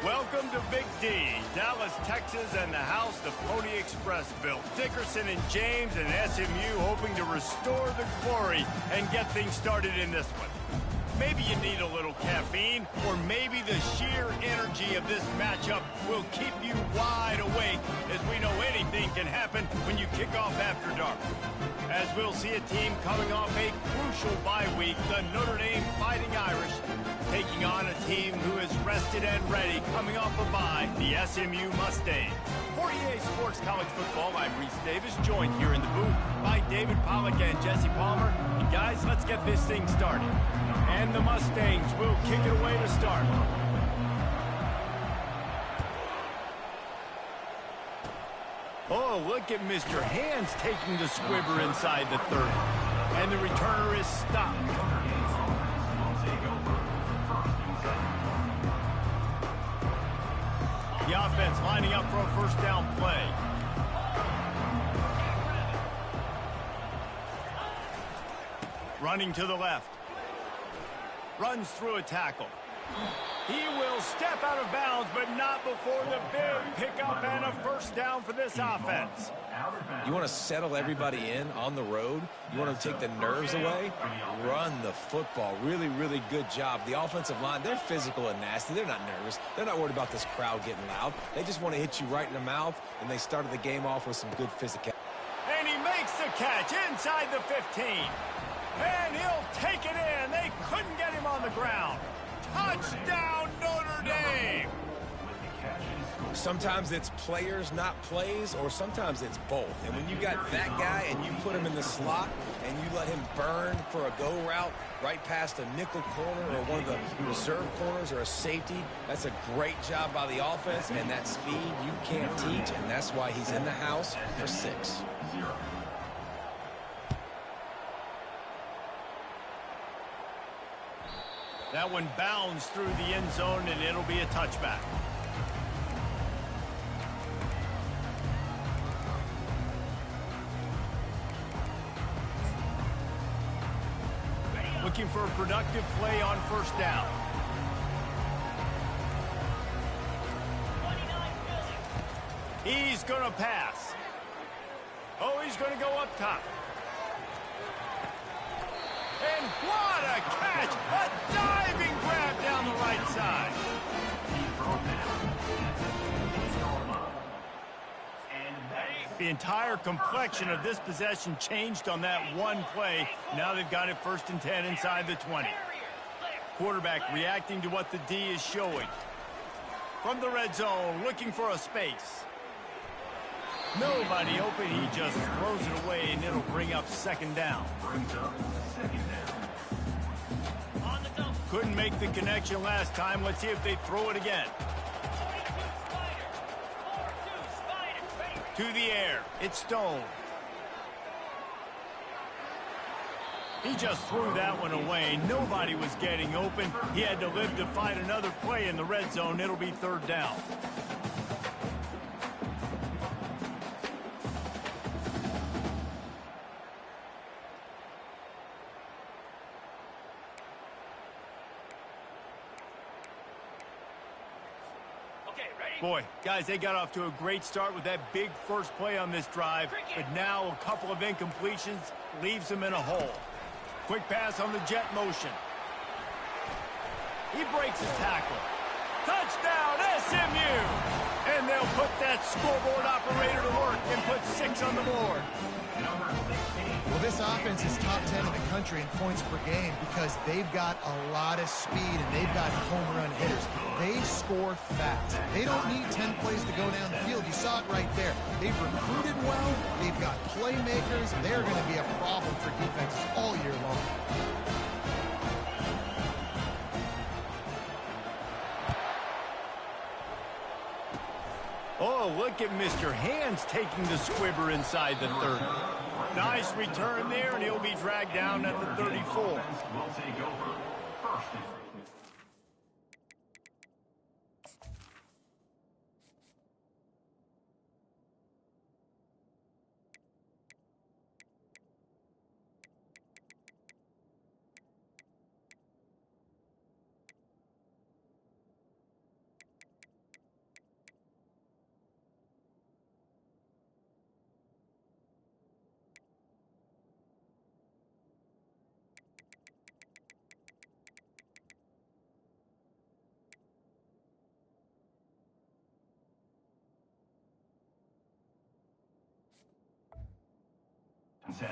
Welcome to Big D, Dallas, Texas, and the house the Pony Express built. Dickerson and James and SMU hoping to restore the glory and get things started in this one. Maybe you need a little caffeine, or maybe the sheer energy of this matchup will keep you wide awake, as we know anything can happen when you kick off after dark. As we'll see a team coming off a crucial bye week, the Notre Dame Fighting Irish, taking on a team who is rested and ready coming off a bye, the SMU Mustangs. For EA Sports College Football, I'm Reese Davis, joined here in the booth by David Pollack and Jesse Palmer. And guys, let's get this thing started. And the Mustangs will kick it away to start. Oh, look at Mr. Hands taking the squibber inside the 30. And the returner is stopped. The offense lining up for a first down play. Running to the left. Runs through a tackle. He will step out of bounds, but not before the big pickup and a first down for this offense. You want to settle everybody in on the road. You want to take the nerves away. Run the football. Really, really good job. The offensive line, they're physical and nasty. They're not nervous. They're not worried about this crowd getting loud. They just want to hit you right in the mouth, and they started the game off with some good physicality. And he makes the catch inside the 15. And he'll take it in. They couldn't get him on the ground. Touchdown, Notre Dame! Sometimes it's players, not plays, or sometimes it's both. And when you got that guy and you put him in the slot and you let him burn for a go route right past a nickel corner or one of the reserve corners or a safety, that's a great job by the offense, and that speed you can't teach, and that's why he's in the house for 6. That one bounds through the end zone, and it'll be a touchback. Looking for a productive play on first down. He's going to pass. Oh, he's going to go up top. And what a catch! A diving grab down the right side. The entire complexion of this possession changed on that one play. Now they've got it 1st and 10 inside the 20. Quarterback reacting to what the D is showing. From the red zone, looking for a space. Nobody open, he just throws it away, and it'll bring up 2nd down. Couldn't make the connection last time. Let's see if they throw it again. To the air. It's Stone. He just threw that one away. Nobody was getting open. He had to live to find another play in the red zone. It'll be 3rd down. Boy, guys, they got off to a great start with that big first play on this drive, but now a couple of incompletions leaves them in a hole. Quick pass on the jet motion. He breaks his tackle. Touchdown, SMU! And they'll put that scoreboard operator to work and put 6 on the board. Well, this offense is top 10 in the country in points per game because they've got a lot of speed and they've got home run hitters. They score fast. They don't need 10 plays to go down the field. You saw it right there. They've recruited well. They've got playmakers. They're going to be a problem for defenses all year long. Oh, look at Mr. Hands taking the squibber inside the 30. Nice return there, and he'll be dragged down at the 34. 10.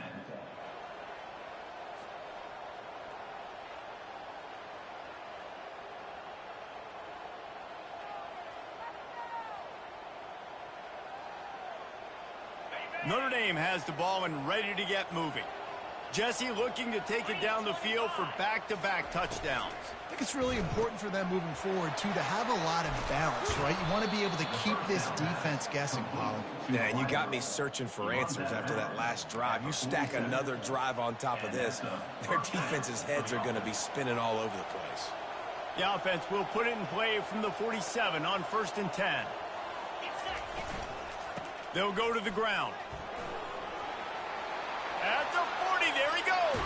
Notre Dame has the ball and ready to get moving. Jesse looking to take it down the field for back-to-back touchdowns. I think it's really important for them moving forward, too, to have a lot of balance, right? You want to be able to keep this defense guessing, Pollard. Yeah, and you got me searching for answers after that last drive. You stack another drive on top of this, their defense's heads are going to be spinning all over the place. The offense will put it in play from the 47 on 1st and 10. They'll go to the ground. At the 40, there he goes.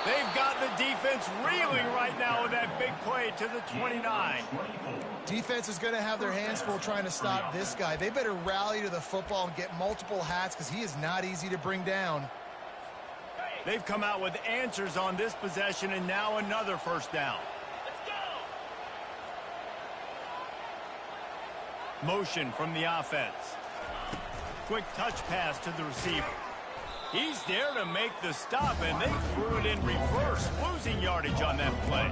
They've got the defense reeling right now with that big play to the 29. Defense is going to have their hands full trying to stop this guy. They better rally to the football and get multiple hats because he is not easy to bring down. They've come out with answers on this possession, and now another first down. Motion from the offense. Quick touch pass to the receiver. He's there to make the stop, and they threw it in reverse, losing yardage on that play.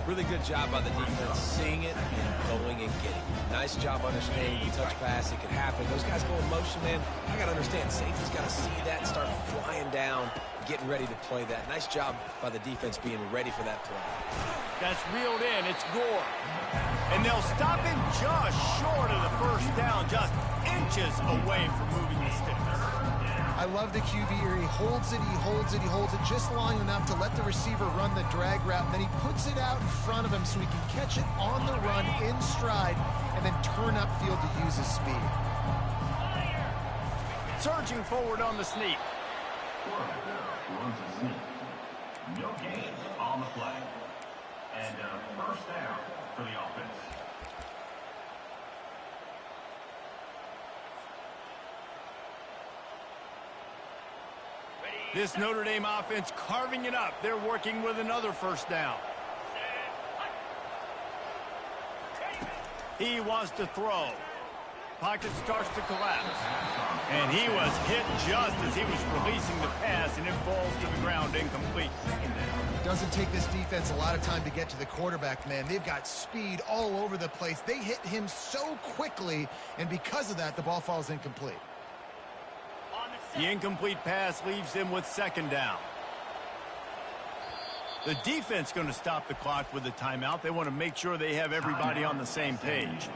Really good job by the defense, seeing it and going and getting it. Nice job understanding the touch pass. It could happen. Those guys go in motion, man. I got to understand, safety's got to see that and start flying down, getting ready to play that. Nice job by the defense being ready for that play. That's reeled in. It's Gore. And they'll stop him just short of the first down, just inches away from moving the sticks. I love the QB here. He holds it, he holds it, he holds it just long enough to let the receiver run the drag route. And then he puts it out in front of him so he can catch it on the run in stride and then turn upfield to use his speed. Surging forward on the sneak. Runs a sneak. No gain on the play. And first down for the offense. This Notre Dame offense carving it up. They're working with another first down. He wants to throw. Pocket starts to collapse. And he was hit just as he was releasing the pass, and it falls to the ground incomplete. Doesn't take this defense a lot of time to get to the quarterback, man. They've got speed all over the place. They hit him so quickly, and because of that, the ball falls incomplete. The incomplete pass leaves them with second down. The defense going to stop the clock with a timeout. They want to make sure they have everybody on the same page.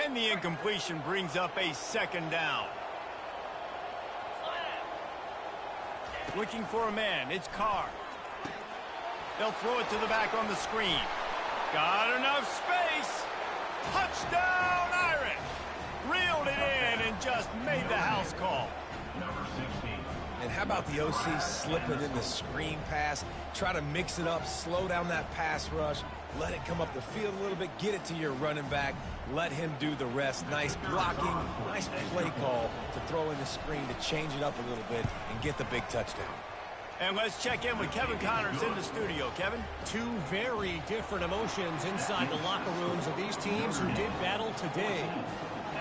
And the incompletion brings up a second down. Looking for a man. It's Carr. They'll throw it to the back on the screen. Got enough space. Touchdown, Irish. Reeled it in and just made the house call. Number 16. And how about the OC slipping in the screen pass? Try to mix it up, slow down that pass rush, let it come up the field a little bit, get it to your running back, let him do the rest. Nice blocking, nice play call to throw in the screen to change it up a little bit and get the big touchdown. And let's check in with Kevin Connors in the studio. Kevin? Two very different emotions inside the locker rooms of these teams who did battle today.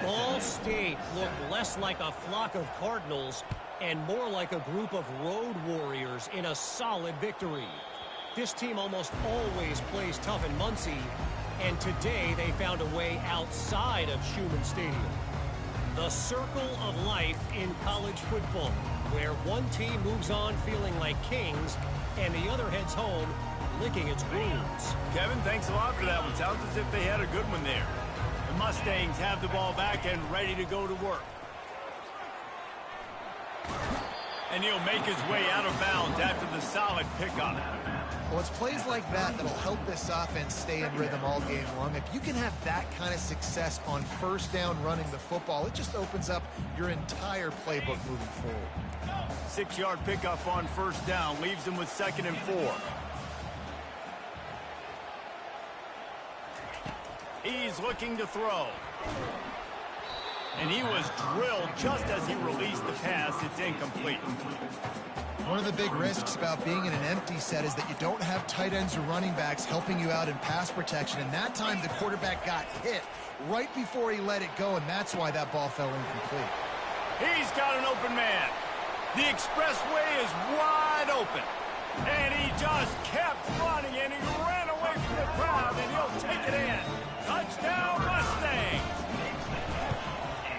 Ball State looked less like a flock of Cardinals and more like a group of road warriors in a solid victory. This team almost always plays tough in Muncie, and today they found a way outside of Schumann Stadium. The circle of life in college football, where one team moves on feeling like kings and the other heads home licking its wounds. Kevin, thanks a lot for that one. Sounds as if they had a good one there. The Mustangs have the ball back and ready to go to work. And he'll make his way out of bounds after the solid pickup. Well, it's plays like that that'll help this offense stay in rhythm all game long. If you can have that kind of success on first down running the football, it just opens up your entire playbook moving forward. 6-yard pickup on first down leaves them with 2nd and 4. He's looking to throw. And he was drilled just as he released the pass. It's incomplete. One of the big risks about being in an empty set is that you don't have tight ends or running backs helping you out in pass protection. And that time the quarterback got hit right before he let it go, and that's why that ball fell incomplete. He's got an open man. The expressway is wide open. And he just kept running, and he ran away from the crowd, and he'll take it in. Touchdown, Mustangs!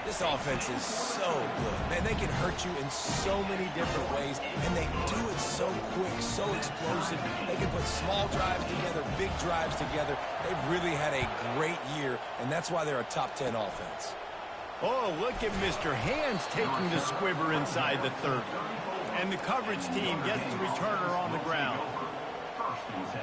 This offense is so good. Man, they can hurt you in so many different ways, and they do it so quick, so explosive. They can put small drives together, big drives together. They've really had a great year, and that's why they're a top 10 offense. Oh, look at Mr. Hands taking the squibber inside the 30. And the coverage team gets the returner on the ground. First and 10.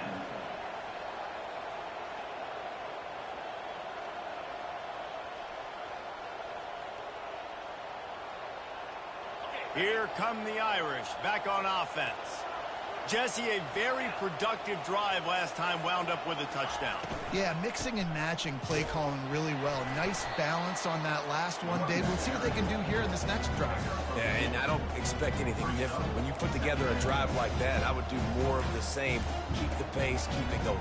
Here come the Irish, back on offense. Jesse, a very productive drive last time wound up with a touchdown. Yeah, mixing and matching play calling really well. Nice balance on that last one, Dave. Let's see what they can do here in this next drive. Yeah, and I don't expect anything different. When you put together a drive like that, I would do more of the same. Keep the pace, keep it going.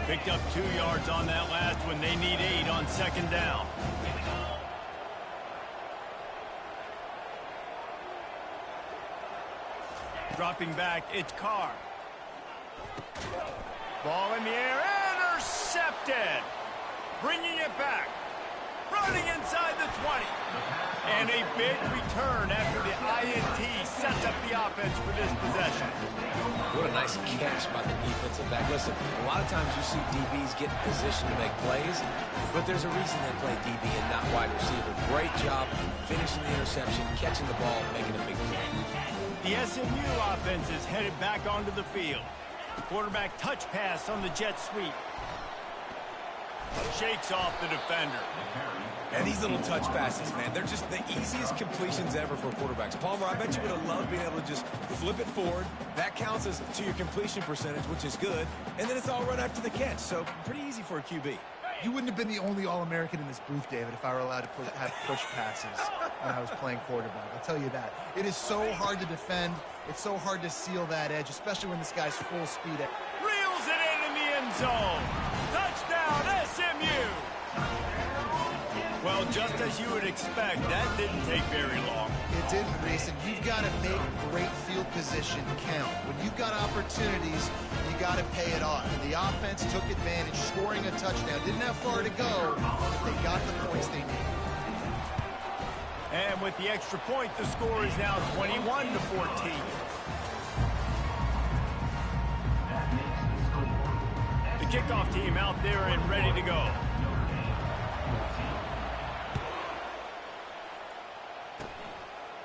Picked up 2 yards on that last one. They need 8 on second down. Dropping back, it's Carr. Ball in the air, intercepted. Bringing it back. Running inside the 20. And a big return after the INT sets up the offense for this possession. What a nice catch by the defensive back. Listen, a lot of times you see DBs get in position to make plays, but there's a reason they play DB and not wide receiver. Great job finishing the interception, catching the ball, making a big play. The SMU offense is headed back onto the field. The quarterback touch pass on the jet sweep. Shakes off the defender. And these little touch passes, man, they're just the easiest completions ever for quarterbacks. Palmer, I bet you would have loved being able to just flip it forward. That counts as to your completion percentage, which is good. And then it's all run after the catch, so pretty easy for a QB. You wouldn't have been the only All-American in this booth, David, if I were allowed to have push passes when I was playing quarterback. I'll tell you that. It is so hard to defend. It's so hard to seal that edge, especially when this guy's full speed. Reels it in the end zone. Touchdown, SMU. Well, just as you would expect, that didn't take very long. It didn't, Reese, and you've got to make great field position count. When you've got opportunities, you got to pay it off. And the offense took advantage, scoring a touchdown. Didn't have far to go, but they got the points they needed. And with the extra point, the score is now 21-14. The kickoff team out there and ready to go.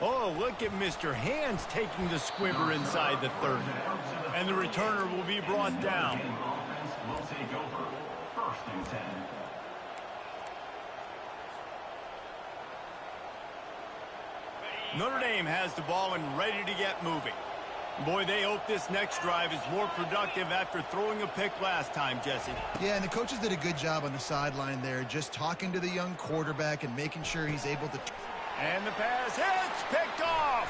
Oh, look at Mr. Hands taking the squibber inside the 30. And the returner will be brought down. Will take over. First and 10. Notre Dame has the ball and ready to get moving. Boy, they hope this next drive is more productive after throwing a pick last time, Jesse. Yeah, and the coaches did a good job on the sideline there, just talking to the young quarterback and making sure he's able to... And the pass hits, picked off.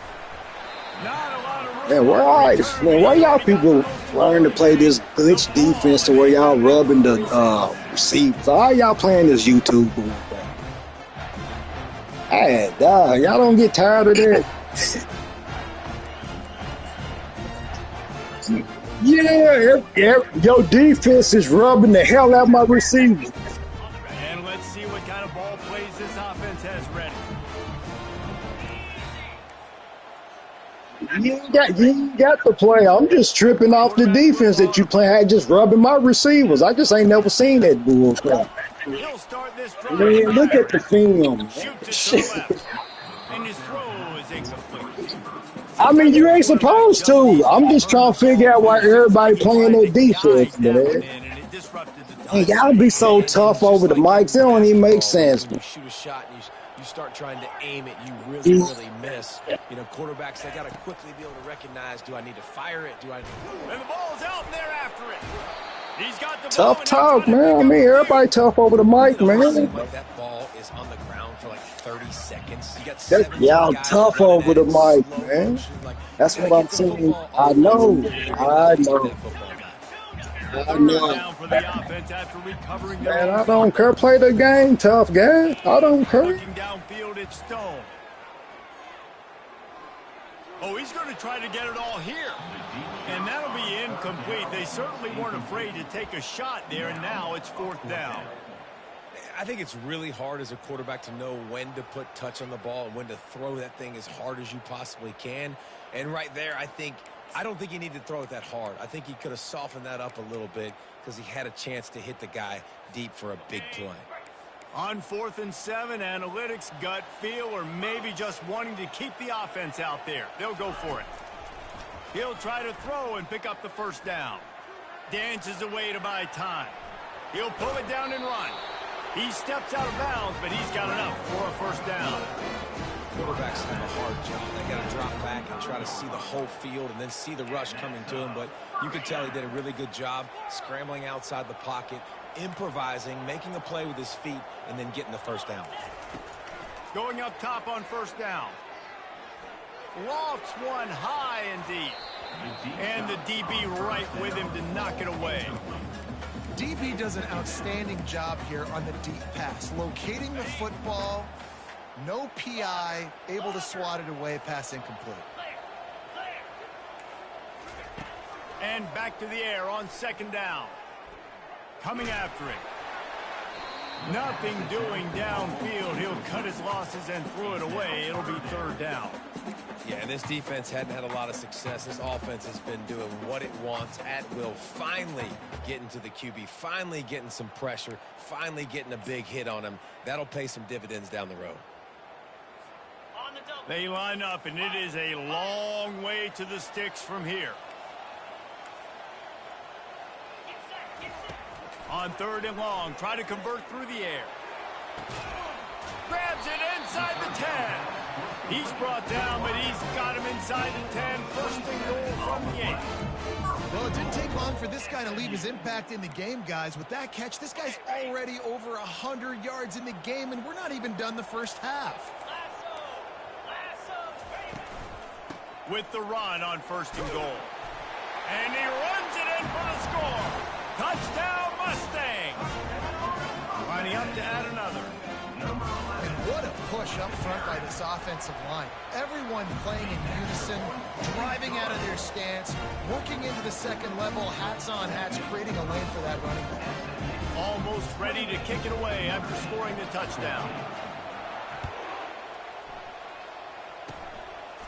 Not a lot of room. Man, why y'all people learn to play this glitch defense to where y'all rubbing the receivers? Why y'all playing this YouTube? Hey, y'all don't get tired of that? Yeah, your defense is rubbing the hell out of my receivers. And let's see what kind of ball plays this offense has ready. You ain't got to play. I'm just tripping off the defense that you play. I just rubbing my receivers. I just ain't never seen that bullcrap. He'll start this drive. Man, look at the film. Shoots it to the left. And his throw is incomplete. I mean, you ain't supposed to. I'm just trying to figure out why everybody playing their defense, man. And y'all be so tough over the mics. It don't even make sense. You shoot a shot and you start trying to aim it, you really miss. You know, quarterbacks, they got to quickly be able to recognize, do I need to fire it? And the ball's out there after it. He's got the ball, Tough and he'll talk, try to man. pick I up mean, the everybody field. tough over the mic, It almost man. seemed like that ball is on the ground for like 30 seconds. You got That's 17 y'all guys tough running over at the it, mic, slow man. motion. Like, you That's got to what I'm get the saying. football I offensively know. if you're going to I at least get know. that football back. I Third know. down for the offense after recovering their Man, own I don't fumble. care. Play the game, tough guy. I don't care. Looking downfield, it's Stone. Oh, he's going to try to get it all here. And that'll be incomplete. They certainly weren't afraid to take a shot there, and now it's 4th down. I think it's really hard as a quarterback to know when to put touch on the ball and when to throw that thing as hard as you possibly can. And right there, I don't think he needed to throw it that hard. I think he could have softened that up a little bit because he had a chance to hit the guy deep for a big play. On 4th and 7, analytics, gut feel, or maybe just wanting to keep the offense out there. They'll go for it. He'll try to throw and pick up the first down. Dances away to buy time. He'll pull it down and run. He steps out of bounds, but he's got enough for a first down. Quarterbacks have a hard job. They got to drop back and try to see the whole field and then see the rush coming to him. But you could tell he did a really good job scrambling outside the pocket, improvising, making a play with his feet, and then getting the first down. Going up top on first down. Lofts one high and deep. And the DB right with him to knock it away. DB does an outstanding job here on the deep pass. Locating the football, no PI, able to swat it away, pass incomplete. And back to the air on 2nd down. Coming after it. Nothing doing downfield. He'll cut his losses and throw it away. It'll be 3rd down. Yeah, this defense hadn't had a lot of success. This offense has been doing what it wants at will. Finally getting to the QB, finally getting some pressure, finally getting a big hit on him. That'll pay some dividends down the road. They line up, and it is a long way to the sticks from here. On 3rd and long, try to convert through the air. Grabs it inside the 10. He's brought down, but he's got him inside the 10. 1st and goal from the 8. Well, it didn't take long for this guy to leave his impact in the game, guys. With that catch, this guy's already over 100 yards in the game, and we're not even done the first half. With the run on 1st and goal. And he runs it in for the score. Touchdown, Mustang. Lining up to add another. And what a push up front by this offensive line. Everyone playing in unison, driving out of their stance, working into the 2nd level, hats on hats, creating a lane for that running back. Almost ready to kick it away after scoring the touchdown.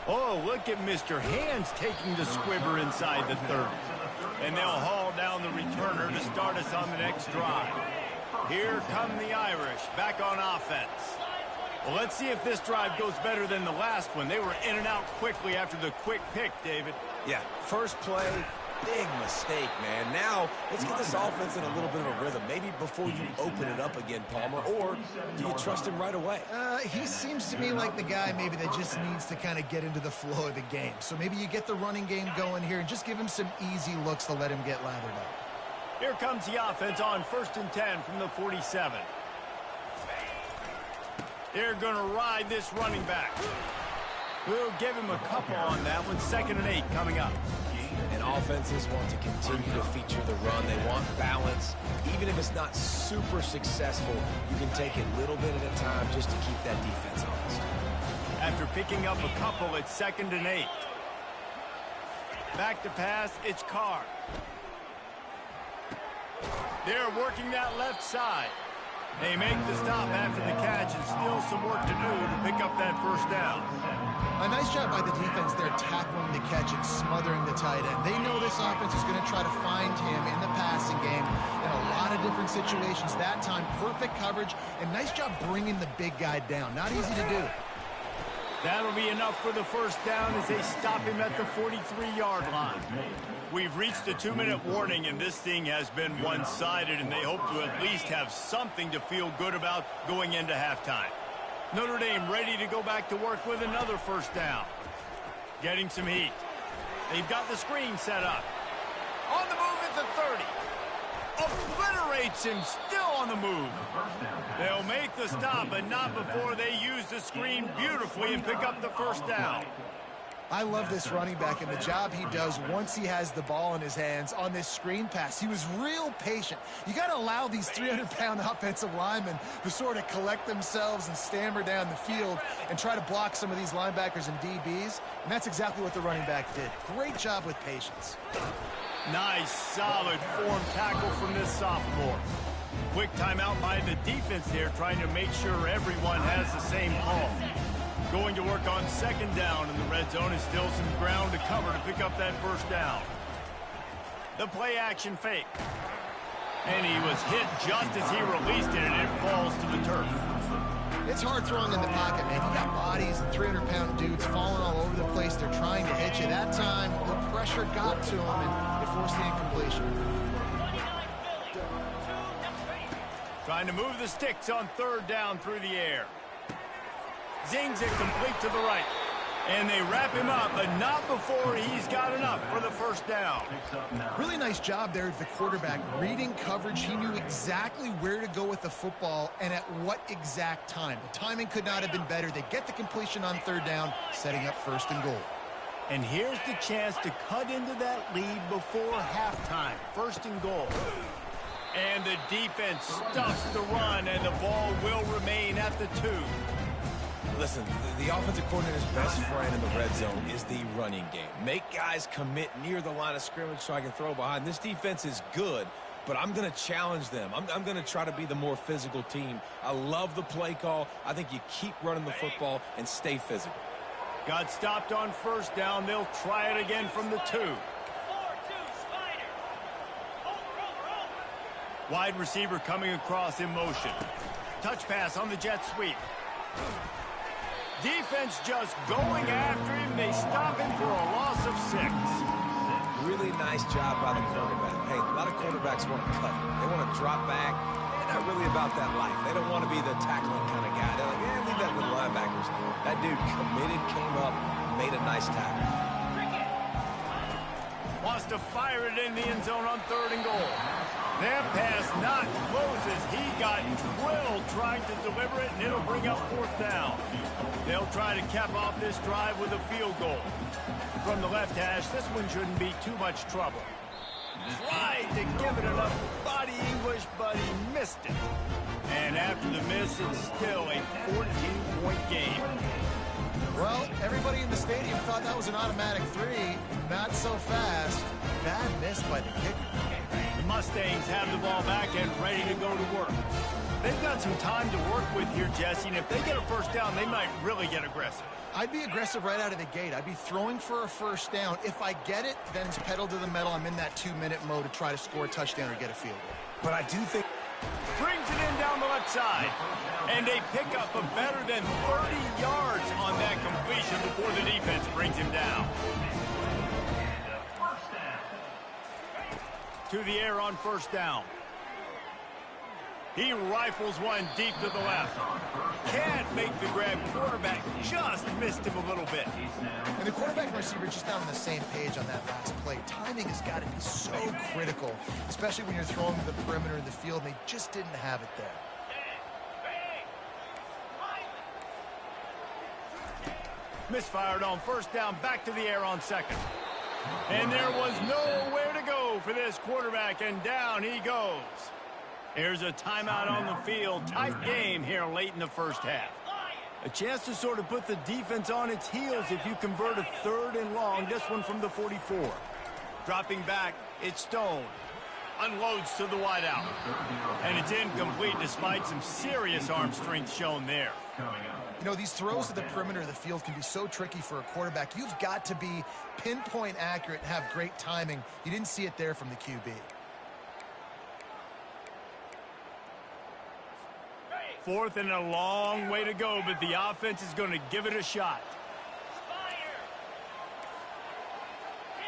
Oh, look at Mr. Hands taking the squibber inside the 30. And they'll haul down the returner to start us on the next drive. Here come the Irish, back on offense. Well, let's see if this drive goes better than the last one. They were in and out quickly after the quick pick, David. Yeah, first play, big mistake, man. Now, let's get this offense in a little bit of a rhythm. Maybe before you open it up again, Palmer, or do you trust him right away? He seems to me like the guy maybe that just needs to kind of get into the flow of the game. So maybe you get the running game going here and just give him some easy looks to let him get lathered up. Here comes the offense on 1st and 10 from the 47. They're going to ride this running back. We'll give him a couple on that one. 2nd and 8 coming up. And offenses want to continue to feature the run. They want balance. Even if it's not super successful, you can take it a little bit at a time just to keep that defense honest. After picking up a couple, it's 2nd and 8. Back to pass, it's Carr. They're working that left side. They make the stop after the catch, and still some work to do to pick up that first down. A nice job by the defense there, tackling the catch and smothering the tight end. They know this offense is going to try to find him in the passing game in a lot of different situations. That time, perfect coverage, and nice job bringing the big guy down. Not easy to do. That'll be enough for the first down as they stop him at the 43-yard line. We've reached the 2-minute warning, and this thing has been one-sided, and they hope to at least have something to feel good about going into halftime. Notre Dame ready to go back to work with another first down. Getting some heat. They've got the screen set up. On the move at the 30. Obliterates him, still on the move. They'll make the stop, but not before they use the screen beautifully and pick up the first down. I love this running back and the job he does once he has the ball in his hands on this screen pass. He was real patient. You got to allow these 300-pound offensive linemen to sort of collect themselves and stammer down the field and try to block some of these linebackers and DBs, and that's exactly what the running back did. Great job with patience. Nice, solid form tackle from this sophomore. Quick timeout by the defense there, trying to make sure everyone has the same call. Going to work on second down in the red zone is still some ground to cover to pick up that first down. The play action fake. And he was hit just as he released it, and it falls to the turf. It's hard throwing in the pocket, man. You got bodies and 300-pound dudes falling all over the place. They're trying to hit you. That time, the pressure got to him, and it forced the incompletion. Trying to move the sticks on third down through the air. Zings it complete to the right. And they wrap him up, but not before he's got enough for the first down. Really nice job there of the quarterback. Reading coverage, he knew exactly where to go with the football and at what exact time. The timing could not have been better. They get the completion on third down, setting up first and goal. And here's the chance to cut into that lead before halftime. First and goal. And the defense stuffs the run, and the ball will remain at the 2. Listen, the offensive coordinator's best friend in the red zone is the running game. Make guys commit near the line of scrimmage so I can throw behind. This defense is good, but I'm going to challenge them. I'm going to try to be the more physical team. I love the play call. I think you keep running the football and stay physical. Got stopped on first down. They'll try it again from the 2. Wide receiver coming across in motion. Touch pass on the jet sweep. Defense just going after him. They stop him for a loss of 6. Really nice job by the quarterback. Hey, a lot of quarterbacks want to cover. They want to drop back. They're not really about that life. They don't want to be the tackling kind of guy. They're like, yeah, leave that with linebackers. That dude committed, came up, made a nice tackle. Wants to fire it in the end zone on third and goal. That pass not closes. He got drilled trying to deliver it, and it'll bring up fourth down. They'll try to cap off this drive with a field goal. From the left hash, this one shouldn't be too much trouble. Tried to give it enough body English, but he missed it. And after the miss, it's still a 14-point game. Well, everybody in the stadium thought that was an automatic 3. Not so fast. Bad miss by the kicker. The Mustangs have the ball back and ready to go to work. They've got some time to work with here, Jesse, and if they get a first down, they might really get aggressive. I'd be aggressive right out of the gate. I'd be throwing for a first down. If I get it, then it's pedal to the metal. I'm in that 2-minute mode to try to score a touchdown or get a field goal. But I do think... Brings it in down the left side. And they pick up a better than 30 yards on that completion before the defense brings him down. To the air on first down. He rifles one deep to the left. Can't make the grab. Quarterback just missed him a little bit. And the quarterback and receiver just not on the same page on that last play. Timing has got to be so critical, especially when you're throwing to the perimeter of the field, and they just didn't have it there. Misfired on first down, back to the air on second. And there was nowhere to go for this quarterback, and down he goes. Here's a timeout on the field. Tight game here late in the first half. A chance to sort of put the defense on its heels if you convert a third and long. This one from the 44. Dropping back, it's Stone. Unloads to the wideout. And it's incomplete despite some serious arm strength shown there. You know, these throws to the perimeter of the field can be so tricky for a quarterback. You've got to be pinpoint accurate and have great timing. You didn't see it there from the QB. Fourth and a long way to go, but the offense is going to give it a shot.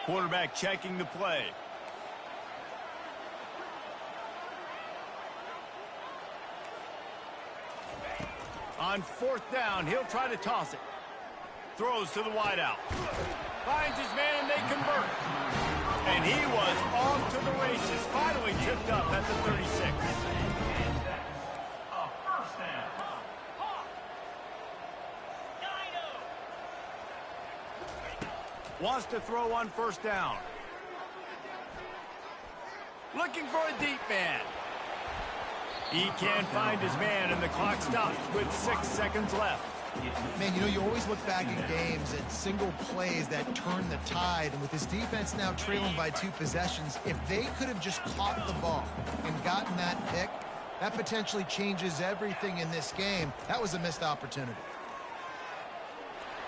Quarterback checking the play. On fourth down, he'll try to toss it. Throws to the wideout. Finds his man, and they convert. And he was off to the races, finally tipped up at the 36. And that's a first down. Wants to throw on first down. Looking for a deep man. He can't find his man, and the clock stops with 6 seconds left. Man, you know, you always look back in games at single plays that turn the tide, and with this defense now trailing by 2 possessions, if they could have just caught the ball and gotten that pick, that potentially changes everything in this game. That was a missed opportunity.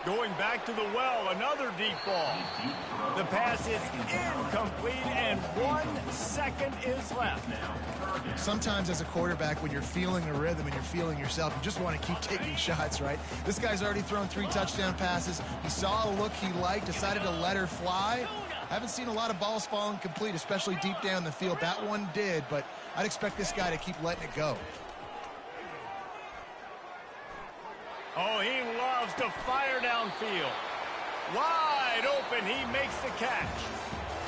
Going back to the well, another deep ball. The pass is incomplete, and 1 second is left. Sometimes as a quarterback, when you're feeling a rhythm and you're feeling yourself, you just want to keep taking shots, right? This guy's already thrown 3 touchdown passes. He saw a look he liked, decided to let her fly. Haven't seen a lot of balls falling complete, especially deep down the field. That one did, but I'd expect this guy to keep letting it go. Oh, he loves to fire downfield. Wide open, he makes the catch.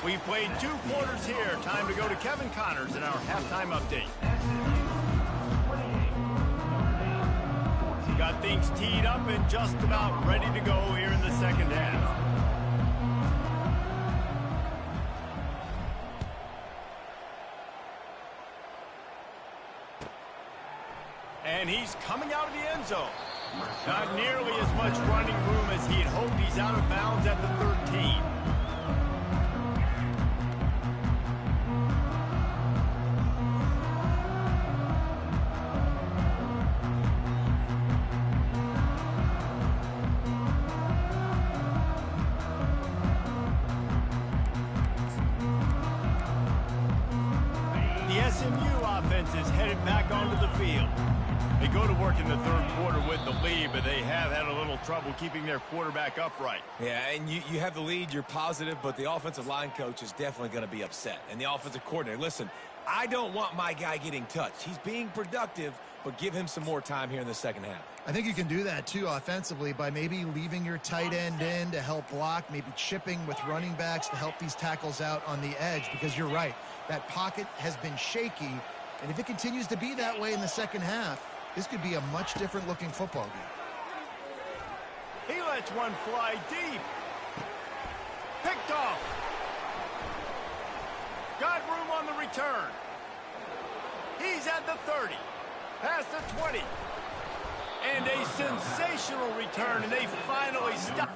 We played 2 quarters here. Time to go to Kevin Connors in our halftime update. Got things teed up and just about ready to go here in the second half. And he's coming out of the end zone. Not nearly as much running room as he had hoped. He's out of bounds at the 13. The SMU offense is headed back onto the field. They go to work in the 3rd quarter with the lead, but they have had a little trouble keeping their quarterback upright. Yeah, and you have the lead, you're positive, but the offensive line coach is definitely going to be upset. And the offensive coordinator, listen, I don't want my guy getting touched. He's being productive, but give him some more time here in the second half. I think you can do that, too, offensively, by maybe leaving your tight end in to help block, maybe chipping with running backs to help these tackles out on the edge, because you're right, that pocket has been shaky, and if it continues to be that way in the second half, this could be a much different looking football game. He lets one fly deep. Picked off. Got room on the return. He's at the 30. Past the 20. And a sensational return, and they finally stop.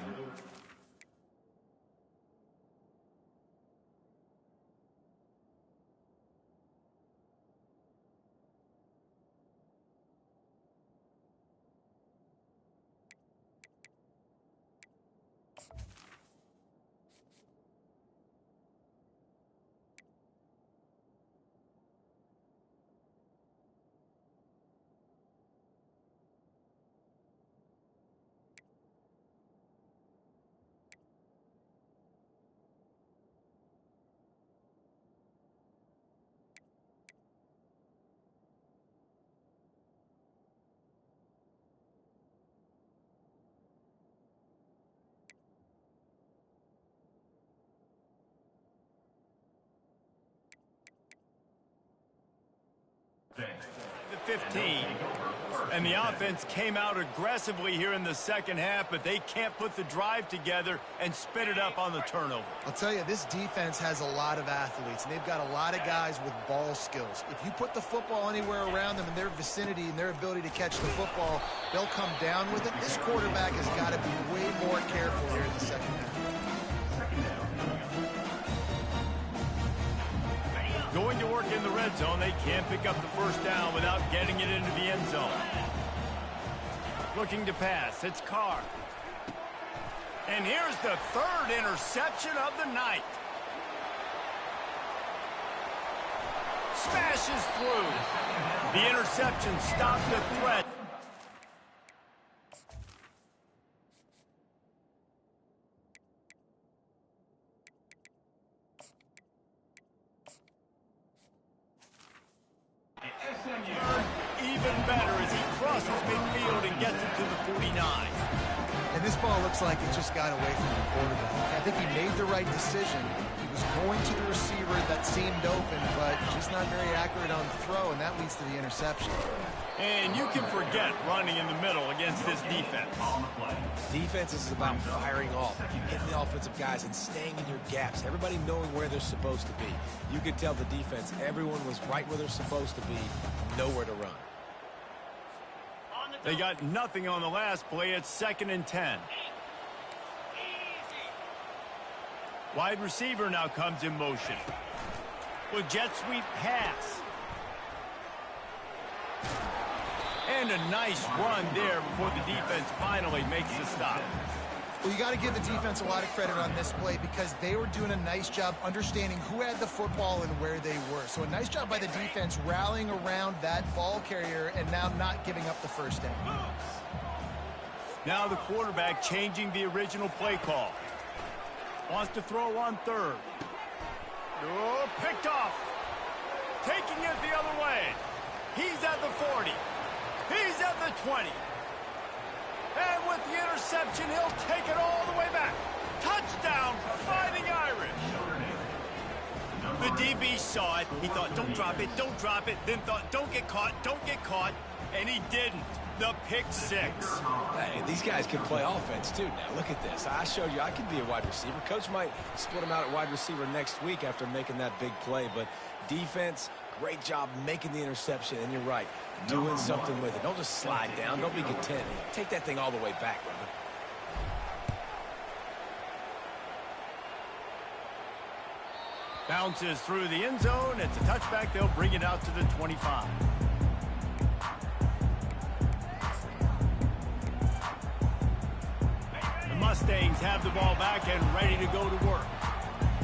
The 15. And the offense came out aggressively here in the second half, but they can't put the drive together and spit it up on the turnover. I'll tell you, this defense has a lot of athletes, and they've got a lot of guys with ball skills. If you put the football anywhere around them in their vicinity and their ability to catch the football, they'll come down with it. This quarterback has got to be way more careful here in the second half. Going to work in the red zone, they can't pick up the first down without getting it into the end zone. Looking to pass, it's Carr. And here's the 3rd interception of the night. Smashes through. The interception stopped the threat. Even better as he crosses midfield and gets it to the 49. And this ball looks like it just got away from the quarterback. I think he made the right decision. He was going to the receiver that seemed open, but just not very accurate on the throw, and that leads to the interception. And you can forget running in the middle against this defense. Defense is about firing off, hitting the offensive guys, and staying in your gaps. Everybody knowing where they're supposed to be. You could tell the defense, everyone was right where they're supposed to be, nowhere to run. They got nothing on the last play. It's 2nd and 10. Wide receiver now comes in motion. With jet sweep pass. And a nice run there before the defense finally makes the stop. Well, you got to give the defense a lot of credit on this play because they were doing a nice job understanding who had the football and where they were. So a nice job by the defense rallying around that ball carrier and now not giving up the first down. Now the quarterback changing the original play call. Wants to throw on 3rd. Oh, picked off. Taking it the other way. He's at the 40. He's at the 20. And with the interception, he'll take it all the way back. Touchdown, Fighting Irish. The DB saw it. He thought, don't drop it, don't drop it. Then thought, don't get caught, don't get caught. And he didn't. The pick 6. Hey, these guys can play offense, too. Now, look at this. I showed you I could be a wide receiver. Coach might split him out at wide receiver next week after making that big play. But defense, great job making the interception. And you're right, doing something with it. Don't just slide down. Don't be content. Take that thing all the way back, brother. Bounces through the end zone. It's a touchback. They'll bring it out to the 25. Mustangs have the ball back and ready to go to work.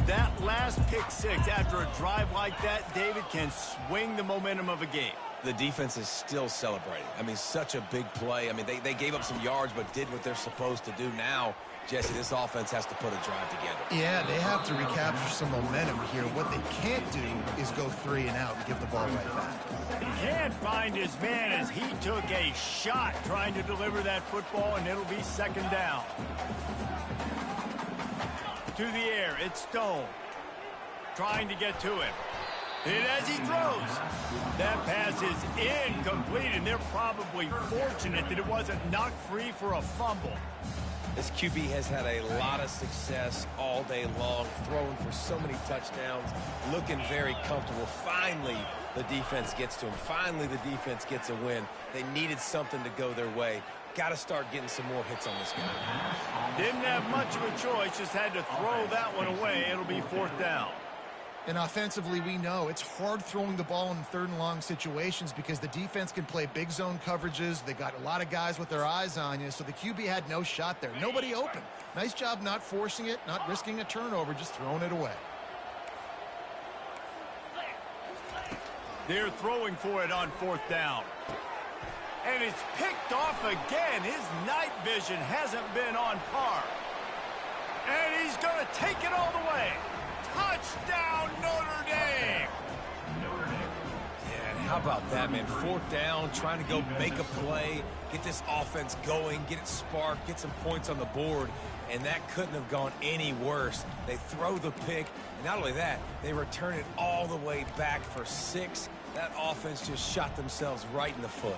That last pick 6 after a drive like that, David, can swing the momentum of a game. The defense is still celebrating. I mean, such a big play. I mean, they gave up some yards but did what they're supposed to do. Now, Jesse, this offense has to put a drive together. Yeah, they have to recapture some momentum here. What they can't do is go 3 and out and give the ball right back. He can't find his man as he took a shot trying to deliver that football, and it'll be 2nd down. To the air, it's Stone. Trying to get to him. And as he throws, that pass is incomplete, and they're probably fortunate that it wasn't knocked free for a fumble. This QB has had a lot of success all day long, throwing for so many touchdowns, looking very comfortable. Finally, the defense gets to him. Finally, the defense gets a win. They needed something to go their way. Got to start getting some more hits on this guy. Didn't have much of a choice, just had to throw that one away. It'll be 4th down. And offensively, we know it's hard throwing the ball in 3rd and long situations because the defense can play big zone coverages. They got a lot of guys with their eyes on you, so the QB had no shot there. Nobody open. Nice job not forcing it, not risking a turnover, just throwing it away. They're throwing for it on 4th down. And it's picked off again. His night vision hasn't been on par. And he's going to take it all the way. Touchdown, Notre Dame! Yeah, and how about that, man? 4th down, trying to go make a play, get this offense going, get it sparked, get some points on the board, and that couldn't have gone any worse. They throw the pick, and not only that, they return it all the way back for 6. That offense just shot themselves right in the foot.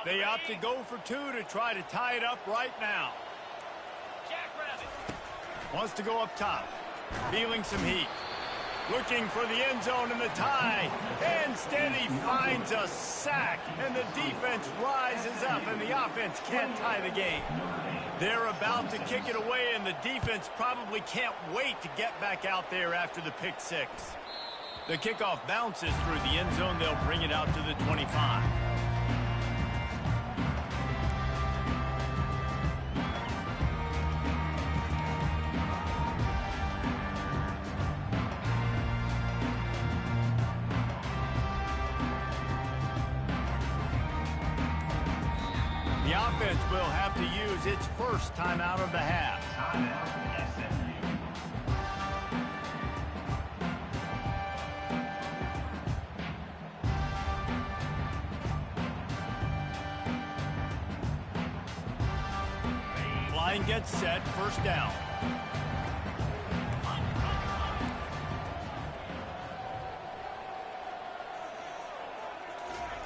They opt to go for 2 to try to tie it up right now. Wants to go up top. Feeling some heat. Looking for the end zone and the tie. Instead, he finds a sack. And the defense rises up, and the offense can't tie the game. They're about to kick it away, and the defense probably can't wait to get back out there after the pick 6. The kickoff bounces through the end zone. They'll bring it out to the 25. The offense will have to use its first timeout of the half. line gets set, first down.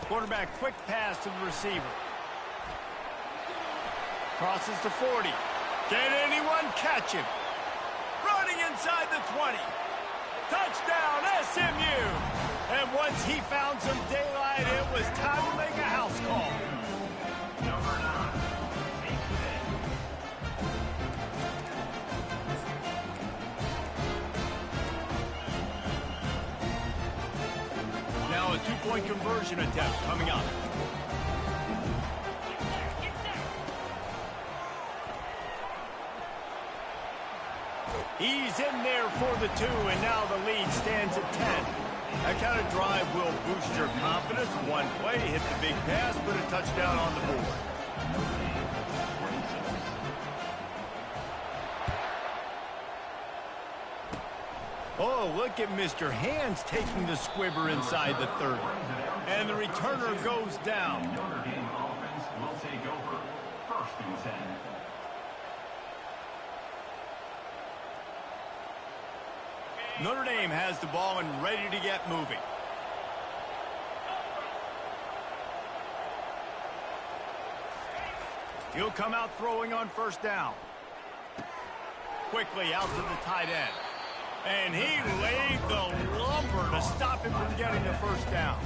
Quarterback quick pass to the receiver. Crosses to 40. Can anyone catch him? Running inside the 20. Touchdown, SMU! And once he found some daylight, it was time to make a house call. Now a two-point conversion attempt coming up. He's in there for the 2, and now the lead stands at 10. That kind of drive will boost your confidence. One play, hit the big pass, put a touchdown on the board. Oh, look at Mr. Hands taking the squibber inside the 30. And the returner goes down. Notre Dame offense will take over. First and 10. Notre Dame has the ball and ready to get moving. He'll come out throwing on first down. Quickly out to the tight end. And he laid the lumber to stop him from getting the first down.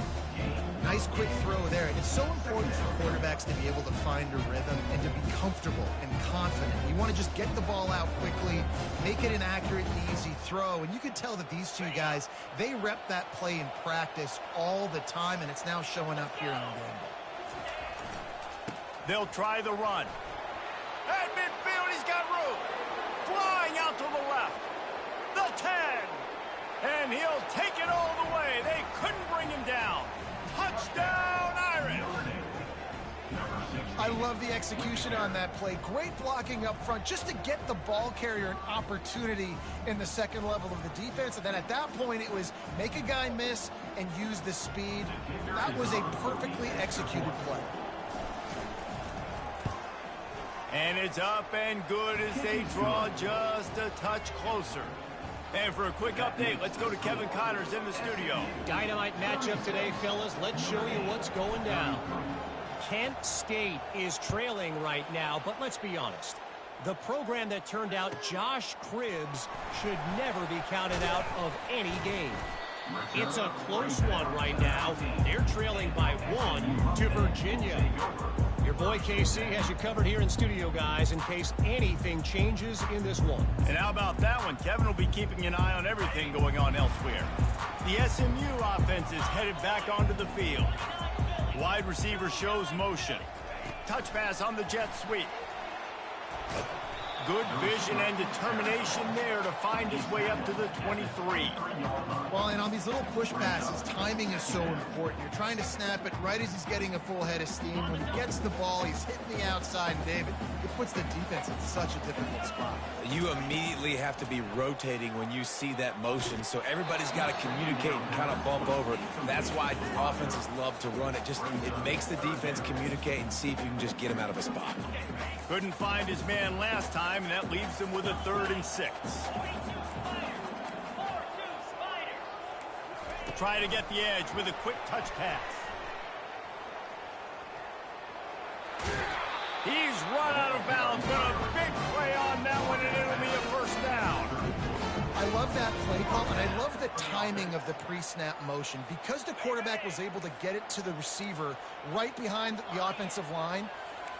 Nice quick throw there. It's so important for quarterbacks to be able to find a rhythm and to be comfortable and confident. You want to just get the ball out quickly, make it an accurate and easy throw. And you can tell that these two guys, they rep that play in practice all the time, and it's now showing up here in the game. They'll try the run. At midfield, he's got room. Flying out to the left. The 10. And he'll take it all the way. They couldn't bring him down. Touchdown, Irish! I love the execution on that play. Great blocking up front just to get the ball carrier an opportunity in the second level of the defense. And then at that point, it was make a guy miss and use the speed. That was a perfectly executed play. And it's up and good as they draw just a touch closer. And for a quick update, let's go to Kevin Connors in the studio. Dynamite matchup today, fellas. Let's show you what's going down. Kent State is trailing right now, but let's be honest. The program that turned out Josh Cribbs should never be counted out of any game. It's a close one right now. They're trailing by 1 to Virginia. Your boy KC has you covered here in studio, guys, in case anything changes in this one. And how about that one? Kevin will be keeping an eye on everything going on elsewhere. The SMU offense is headed back onto the field. Wide receiver shows motion. Touch pass on the jet sweep. Good vision and determination there to find his way up to the 23. Well, and on these little push passes, timing is so important. You're trying to snap it right as he's getting a full head of steam. When he gets the ball, he's hitting the outside, and David, it puts the defense in such a difficult spot. You immediately have to be rotating when you see that motion, so everybody's got to communicate and kind of bump over. That's why offenses love to run it. It makes the defense communicate and see if you can just get him out of a spot. Couldn't find his man last time, and that leaves him with a 3rd and 6. Try to get the edge with a quick touch pass. He's run out of bounds, but a big play on that one, and it'll be a first down. I love that play call, and I love the timing of the pre-snap motion. Because the quarterback was able to get it to the receiver right behind the offensive line,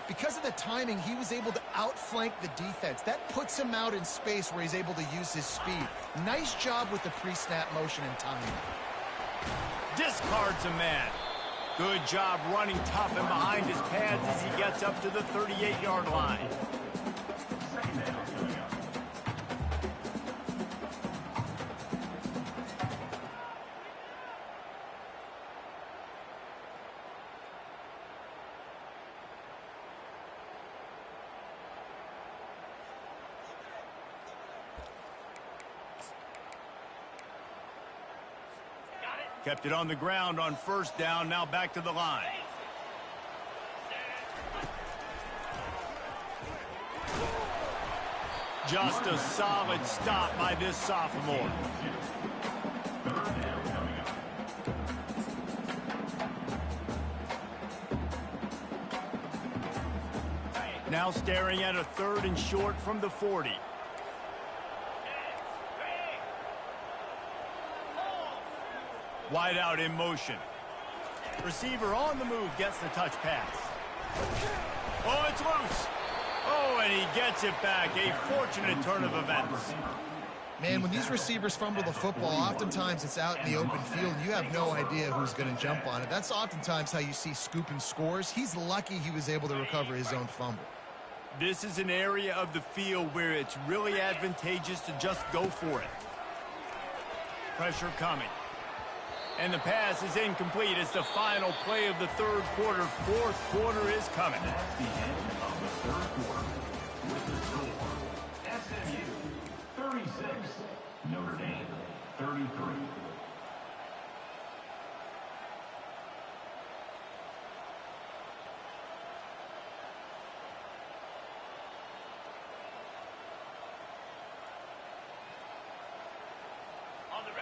because of the timing, he was able to outflank the defense. That puts him out in space where he's able to use his speed. Nice job with the pre-snap motion and timing. Discards a man. Good job running tough and behind his pads as he gets up to the 38-yard line. Kept it on the ground on first down, now back to the line. Just a solid stop by this sophomore. Now staring at a 3rd and short from the 40. Wide out in motion. Receiver on the move gets the touch pass. Oh, it's loose. Oh, and he gets it back. A fortunate turn of events. Man, when these receivers fumble the football, oftentimes it's out in the open field. You have no idea who's going to jump on it. That's oftentimes how you see scooping scores. He's lucky he was able to recover his own fumble. This is an area of the field where it's really advantageous to just go for it. Pressure coming. And the pass is incomplete. It's the final play of the 3rd quarter. 4th quarter is coming. That's the end of the 3rd quarter. With the score, SMU 36, Notre Dame 33.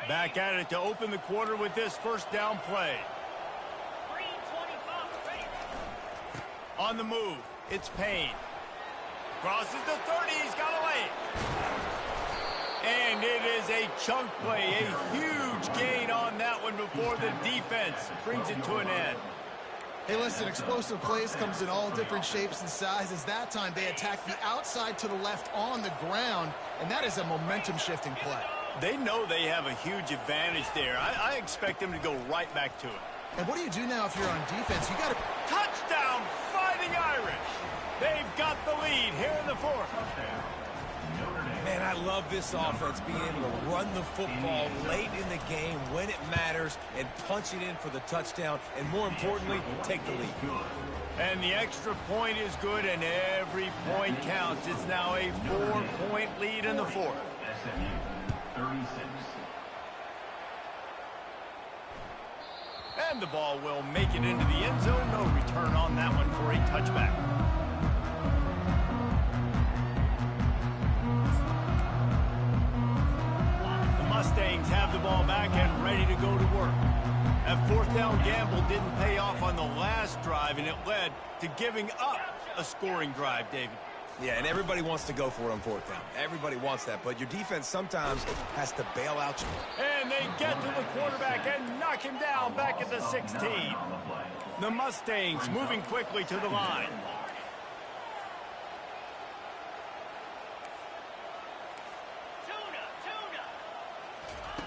Back at it to open the quarter with this 1st down play. On the move, it's Payne. Crosses the 30, he's got away. And it is a chunk play, a huge gain on that one before the defense brings it to an end. Hey, listen, explosive plays comes in all different shapes and sizes. That time they attacked the outside to the left on the ground, and that is a momentum-shifting play. They know they have a huge advantage there. I expect them to go right back to it. And what do you do now if you're on defense? You got to... Touchdown, Fighting Irish! They've got the lead here in the 4th. Man, I love this offense being able to run the football late in the game when it matters and punch it in for the touchdown and, more importantly, take the lead. And the extra point is good, and every point counts. It's now a 4-point lead in the 4th. 36. And the ball will make it into the end zone. No return on that one for a touchback. The Mustangs have the ball back and ready to go to work. That 4th down gamble didn't pay off on the last drive, and it led to giving up a scoring drive, David. Yeah, and everybody wants to go for it on 4th down. Everybody wants that, but your defense sometimes has to bail out you. And they get to the quarterback and knock him down back at the 16. The Mustangs moving quickly to the line.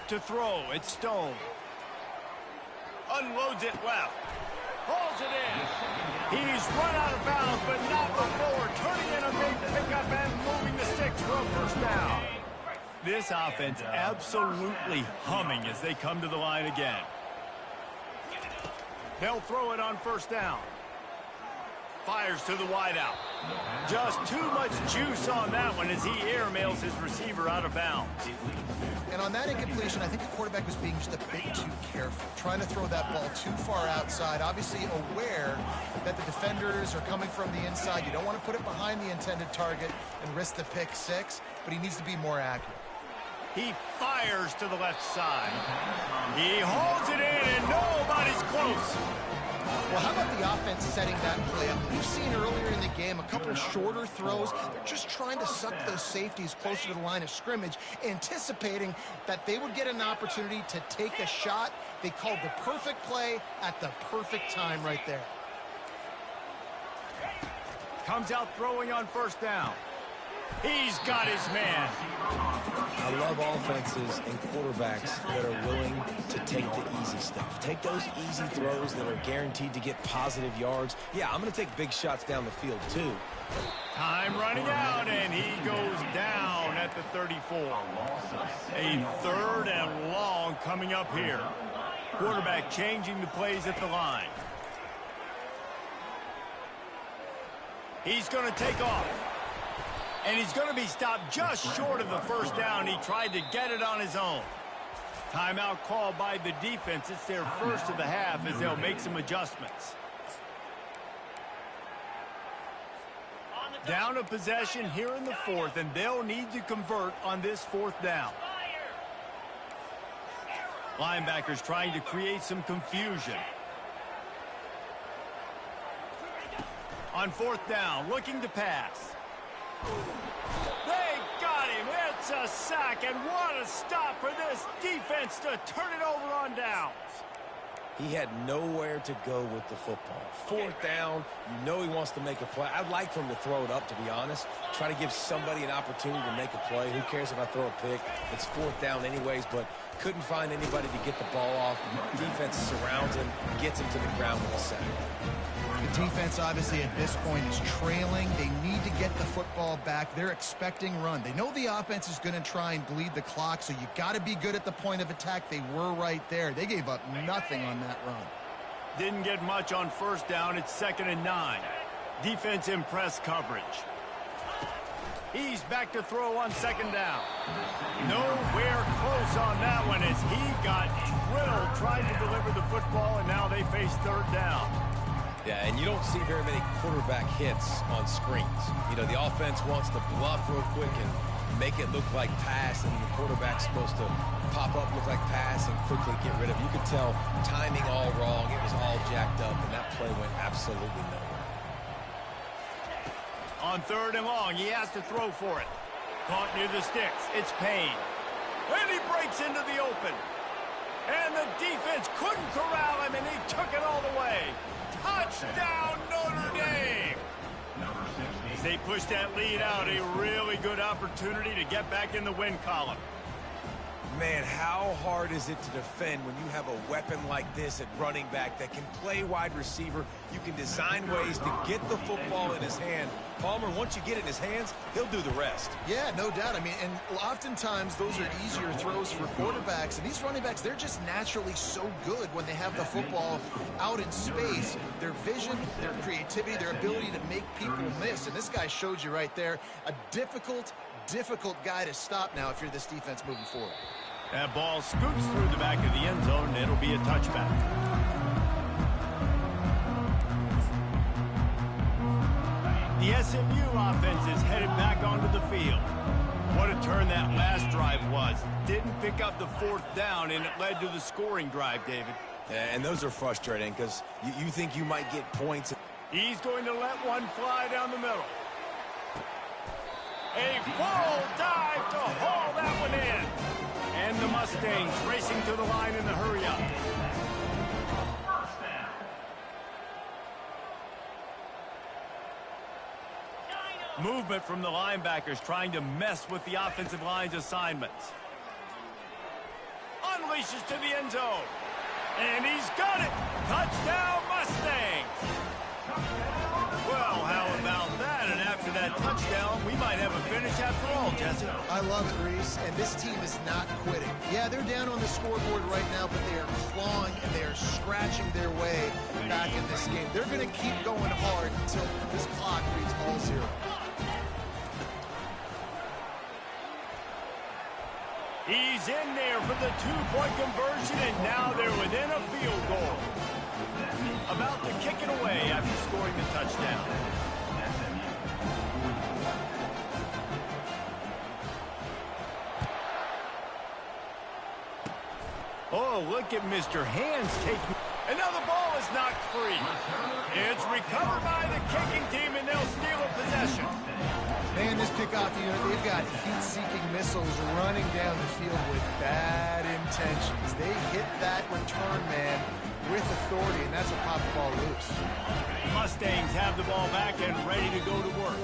To throw, it's Stone. Unloads it left. Hauls it in. He's run out of bounds, but not before turning in a big pickup and moving the sticks for a 1st down. This offense absolutely humming as they come to the line again. They'll throw it on 1st down. Fires to the wideout. Just too much juice on that one as he airmails his receiver out of bounds. And on that incompletion, I think the quarterback was being just a bit too careful, trying to throw that ball too far outside, obviously aware that the defenders are coming from the inside. You don't want to put it behind the intended target and risk the pick 6, but he needs to be more accurate. He fires to the left side. He holds it in, and nobody's close. Well, how about the offense setting that play up? We've seen earlier in the game a couple shorter throws. They're just trying to suck those safeties closer to the line of scrimmage, anticipating that they would get an opportunity to take a shot. They called the perfect play at the perfect time right there. Comes out throwing on 1st down. He's got his man. I love offenses and quarterbacks that are willing to take the easy stuff. Take those easy throws that are guaranteed to get positive yards. Yeah, I'm going to take big shots down the field, too. Time running out, and he goes down at the 34. A 3rd and long coming up here. Quarterback changing the plays at the line. He's going to take off. And he's going to be stopped just short of the 1st down. He tried to get it on his own. Timeout called by the defense. It's their 1st of the half as they'll make some adjustments. Down a possession here in the fourth, and they'll need to convert on this fourth down. Linebackers trying to create some confusion. On fourth down, looking to pass. They got him. It's a sack, and what a stop for this defense to turn it over on downs. He had nowhere to go with the football. Fourth down, you know he wants to make a play. I'd like for him to throw it up, to be honest. Try to give somebody an opportunity to make a play. Who cares if I throw a pick? It's fourth down anyways, but couldn't find anybody to get the ball off. Defense surrounds him, gets him to the ground with a sack. The defense, obviously, at this point is trailing. They need to get the football back. They're expecting run. They know the offense is going to try and bleed the clock, so you got to be good at the point of attack. They were right there. They gave up nothing on that run. Didn't get much on first down. It's 2nd and 9. Defense in press coverage. He's back to throw on 2nd down. Nowhere close on that one as he got drilled trying to deliver the football, and now they face 3rd down. Yeah, and you don't see very many quarterback hits on screens. You know, the offense wants to bluff real quick and make it look like pass, and the quarterback's supposed to pop up, look like pass, and quickly get rid of it. You could tell timing all wrong. It was all jacked up, and that play went absolutely nowhere. On 3rd and long, he has to throw for it. Caught near the sticks. It's Payne. And he breaks into the open. And the defense couldn't corral him, and he took it all the way. Touchdown, Notre Dame! They pushed that lead out. A really good opportunity to get back in the win column. Man, how hard is it to defend when you have a weapon like this at running back that can play wide receiver? You can design ways to get the football in his hand. Palmer, once you get it in his hands, he'll do the rest. Yeah, no doubt. I mean, and oftentimes those are easier throws for quarterbacks. And these running backs, they're just naturally so good when they have the football out in space. Their vision, their creativity, their ability to make people miss. And this guy showed you right there, a difficult guy to stop now if you're this defense moving forward. That ball scoots through the back of the end zone, and it'll be a touchback. The SMU offense is headed back onto the field. What a turn that last drive was. Didn't pick up the 4th down, and it led to the scoring drive, David. Yeah, and those are frustrating because you think you might get points. He's going to let one fly down the middle. A full dive to haul that one in. And the Mustangs racing to the line in the hurry-up. Movement from the linebackers trying to mess with the offensive line's assignments. Unleashes to the end zone. And he's got it. Touchdown, Mustangs. Well, how about that? And after that touchdown, we might have a finish after all, Jesse. I love it, Reese. And this team is not quitting. Yeah, they're down on the scoreboard right now, but they are clawing and they are scratching their way back in this game. They're going to keep going hard until this clock reads all 0. He's in there for the 2-point conversion, and now they're within a field goal. About to kick it away after scoring the touchdown. Oh, look at Mr. Hands taking... Another ball is knocked free. It's recovered by the kicking team, and they'll steal a possession. Man, this kickoff unit, they've got heat-seeking missiles running down the field with bad intentions. They hit that return man with authority, and that's what popped the ball loose. Mustangs have the ball back and ready to go to work.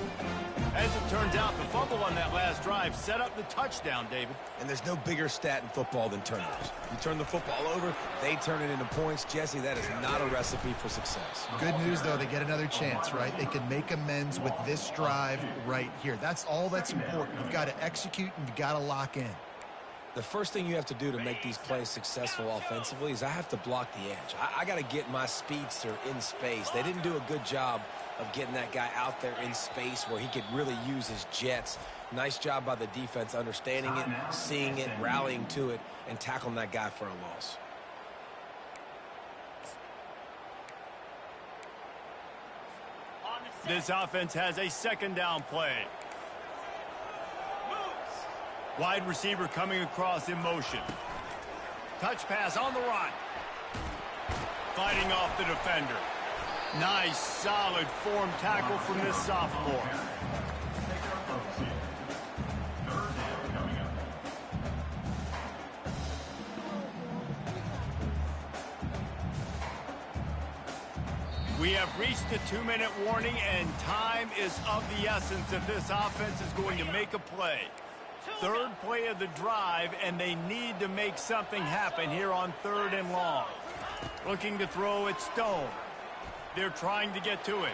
As it turns out, the fumble on that last drive set up the touchdown, David. And there's no bigger stat in football than turnovers. You turn the football over, they turn it into points. Jesse, that is not a recipe for success. Good news, though, they get another chance, right? They can make amends with this drive right here. That's all that's important. You've got to execute and you've got to lock in. The first thing you have to do to make these plays successful offensively is I have to block the edge. I got to get my speedster in space. They didn't do a good job of getting that guy out there in space where he could really use his jets. Nice job by the defense understanding it, seeing it, rallying to it, and tackling that guy for a loss. This offense has a second down play. Wide receiver coming across in motion. Touch pass on the run. Fighting off the defender. Nice, solid form tackle from this sophomore. We have reached the 2-minute warning, and time is of the essence if this offense is going to make a play. Third play of the drive, and they need to make something happen here on 3rd and long. Looking to throw it Stone. They're trying to get to it.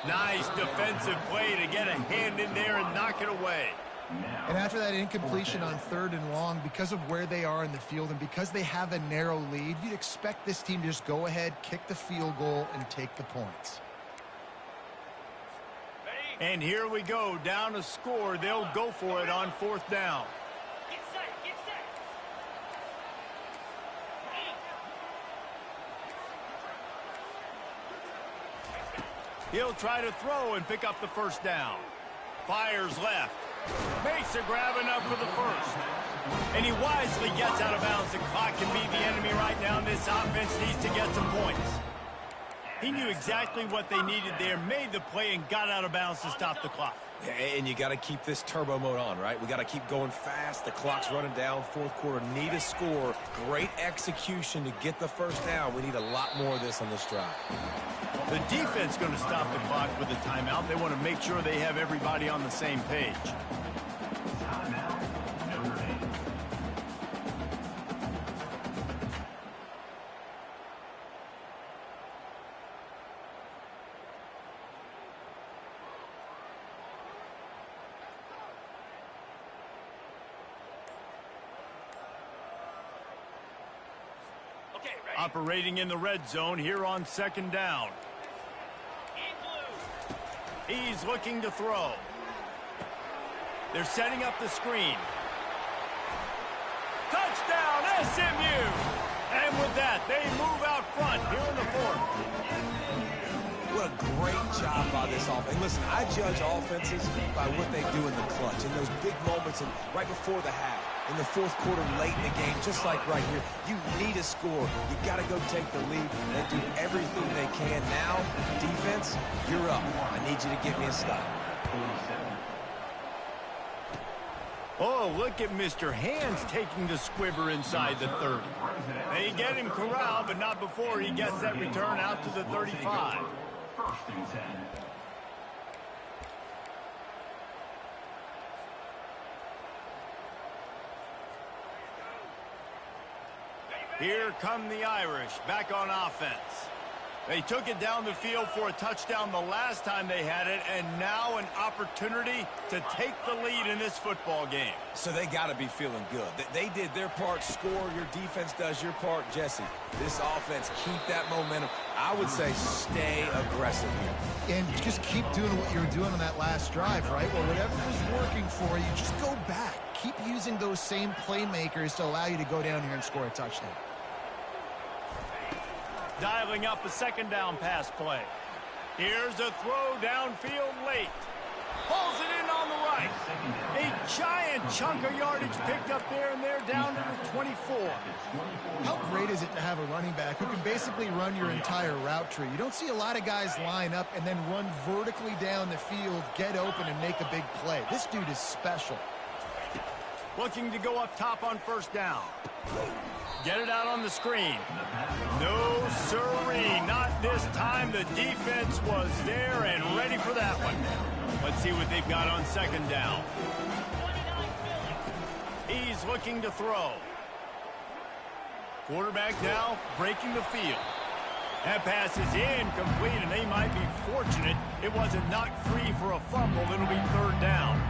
Nice defensive play to get a hand in there and knock it away. And after that incompletion on 3rd and long, because of where they are in the field and because they have a narrow lead, you'd expect this team to just go ahead, kick the field goal, and take the points. And here we go, down a score. They'll go for it on 4th down. He'll try to throw and pick up the 1st down. Fires left. Makes a grab enough for the 1st. And he wisely gets out of bounds. The clock can be the enemy right now, and this offense needs to get some points. He knew exactly what they needed there, made the play, and got out of bounds to stop the clock. Yeah, and you got to keep this turbo mode on, right? We got to keep going fast. The clock's running down. 4th quarter, need a score. Great execution to get the 1st down. We need a lot more of this on this drive. The defense going to stop the clock with a timeout. They want to make sure they have everybody on the same page. Operating in the red zone here on 2nd down. He's looking to throw. They're setting up the screen. Touchdown, SMU! And with that, they move out front here in the 4th. What a great job by this offense. Listen, I judge offenses by what they do in the clutch, in those big moments and right before the half, in the 4th quarter, late in the game, just like right here. You need a score. You got to go take the lead and do everything they can. Now, defense, you're up. I need you to get me a stop. Oh, look at Mr. Hands taking the squiver inside the 30. They get him corralled, but not before he gets that return out to the 35. 1st and 10. Here come the Irish, back on offense. They took it down the field for a touchdown the last time they had it, and now an opportunity to take the lead in this football game. So they got to be feeling good. They did their part, score. Your defense does your part, Jesse. This offense, keep that momentum. I would say stay aggressive here. And just keep doing what you were doing on that last drive, right? Well, whatever is working for you, just go back. Keep using those same playmakers to allow you to go down here and score a touchdown. Dialing up a 2nd down pass play. Here's a throw downfield late. Pulls it in on the right. A giant chunk of yardage picked up there, and they're down to the 24. How great is it to have a running back who can basically run your entire route tree? You don't see a lot of guys line up and then run vertically down the field, get open, and make a big play. This dude is special. Looking to go up top on 1st down. Get it out on the screen. No, sirree, not this time. The defense was there and ready for that one. Let's see what they've got on 2nd down. He's looking to throw. Quarterback now breaking the field. That pass is incomplete, and they might be fortunate it wasn't knocked free for a fumble. It'll be 3rd down.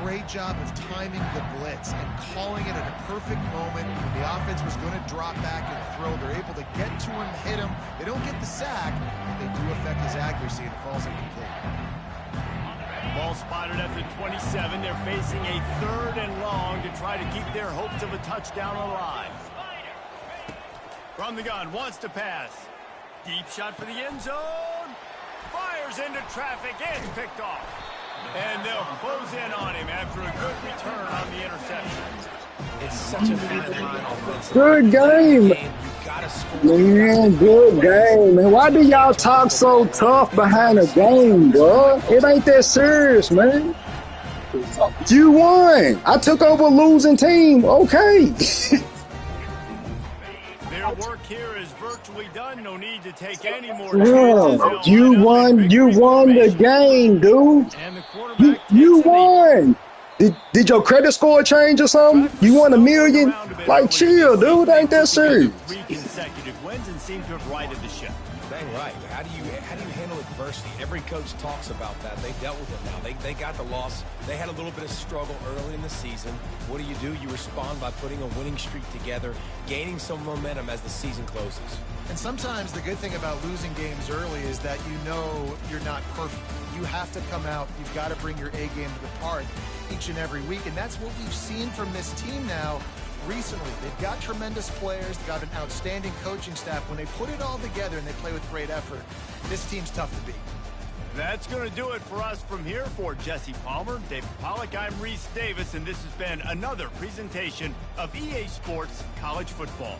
Great job of timing the blitz and calling it at a perfect moment when the offense was going to drop back and throw. They're able to get to him, hit him. They don't get the sack, but they do affect his accuracy, and it falls incomplete. Ball spotted at the 27. They're facing a 3rd and long to try to keep their hopes of a touchdown alive. From the gun, wants to pass. Deep shot for the end zone. Fires veers into traffic, is picked off. And they'll close in on him after a good return on the interception. It's such a fine line offensively. Good game. Man, good game, man. Why do y'all talk so tough behind the game, bro? It ain't that serious, man. You won. I took over a losing team. Okay. Their work here is virtually done. No need to take any more Yeah, chances. you won the game, dude. And the quarterback You takes the knee. won. Did your credit score change or something? You won $1 million? Like, chill, dude. Ain't that serious? 3 consecutive wins and seem to have righted the ship. Dang right. How do you handle adversity? Every coach talks about that. They dealt with it now. They got the loss. They had a little bit of struggle early in the season. What do? You respond by putting a winning streak together, gaining some momentum as the season closes. And sometimes the good thing about losing games early is that you know you're not perfect. You have to come out. You've got to bring your A game to the part each and every week. And that's what we've seen from this team now recently. They've got tremendous players. They've got an outstanding coaching staff. When they put it all together and they play with great effort, this team's tough to beat. That's going to do it for us from here. For Jesse Palmer, David Pollack, I'm Reese Davis, and this has been another presentation of EA Sports College Football.